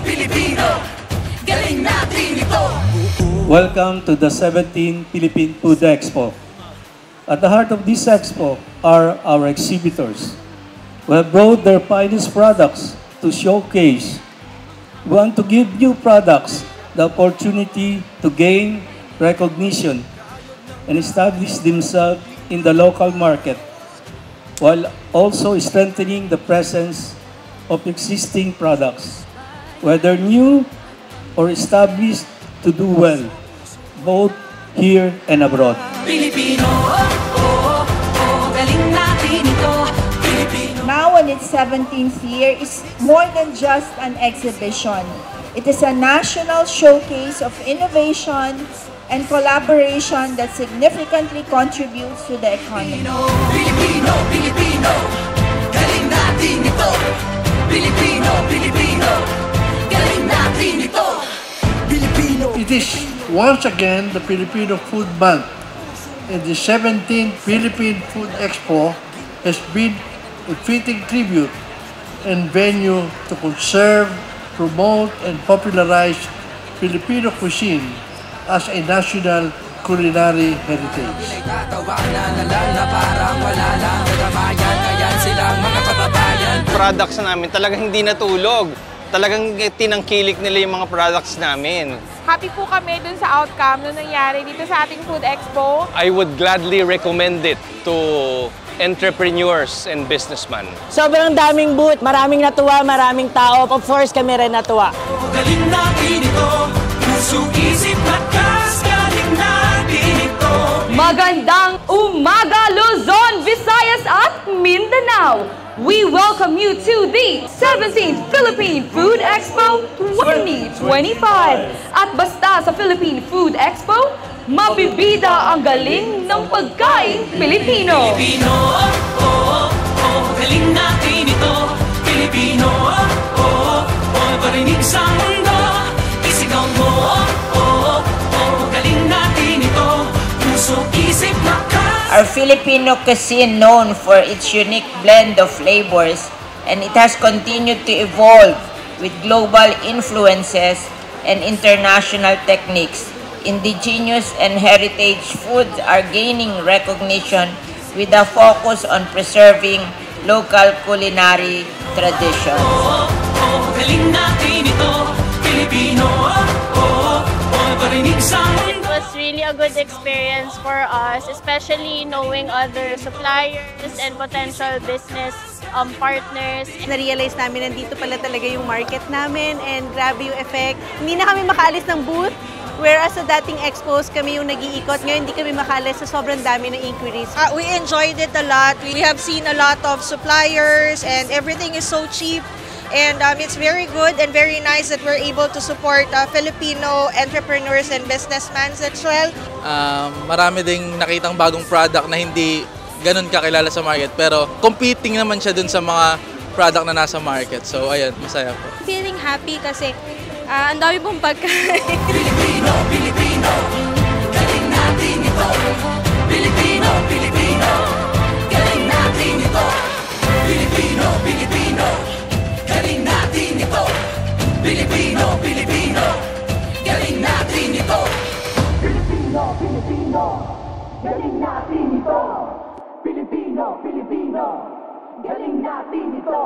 Pilipino, galing natin ito. Welcome to the 17th Philippine Food Expo. At the heart of this expo are our exhibitors, who have brought their finest products to showcase. We want to give new products the opportunity to gain recognition and establish themselves in the local market, while also strengthening the presence of existing products, whether new or established, to do well, both here and abroad. Pilipino, galing natin ito. Pilipino. Now in its 17th year is more than just an exhibition. It is a national showcase of innovation and collaboration that significantly contributes to the economy. Pilipino, Pilipino, galing natin ito. Pilipino, Pilipino, galing natin ito. Pilipino. It is once again the Filipino Food Month, and the 17th Philippine Food Expo has been a fitting tribute and venue to conserve, promote, and popularize Filipino cuisine as a national culinary heritage. Products namin talagang hindi natulog. Talagang tinangkilik nila yung mga products namin. Happy po kami dun sa outcome nung nangyari dito sa ating Food Expo. I would gladly recommend it to entrepreneurs and businessmen. Sobrang daming booth, maraming natuwa, maraming tao. Of course, kami rin natuwa. Galing natin ito, puso, isip, lakas, galing natin ito. Magandang umaga, Luzon, Visayas at Mindanao! We welcome you to the 17th Philippine Food Expo 2025. At basta sa Philippine Food Expo, mabibida ang galing ng pagkain Pilipino. Pilipino, galing natin ito. Pilipino, parinig sa mundo. Isigaw mo, galing natin ito. Puso, isip, lakas. Our Filipino cuisine known for its unique blend of flavors, and it has continued to evolve with global influences and international techniques. Indigenous and heritage foods are gaining recognition with a focus on preserving local culinary traditions. Galing natin ito, Pilipino, parinig sa mundo. It was really a good experience for us, especially knowing other suppliers and potential business partners. Na-realize namin nandito pala talaga yung market namin and grabe yung effect. Hindi na kami makaalis ng booth, whereas sa dating expos kami yung nag-iikot. Ngayon hindi kami makaalis sa sobrang dami ng inquiries. We enjoyed it a lot. We have seen a lot of suppliers and everything is so cheap. And it's very good and very nice that we're able to support Filipino entrepreneurs and businessmen as well. Marami ding nakitang bagong product na hindi ganun kakilala sa market, pero competing naman siya dun sa mga product na nasa market. So ayun, masaya po. Feeling happy kasi ang dami pong pagkain. Pilipino, Pilipino, galing natin ito. Pilipino, Pilipino, galing natin ito. Pilipino, Pilipino, galing natin ito. Pilipino, Pilipino, galing natin ito. Pilipino, Pilipino, galing natin ito. Pilipino, Pilipino, galing natin ito.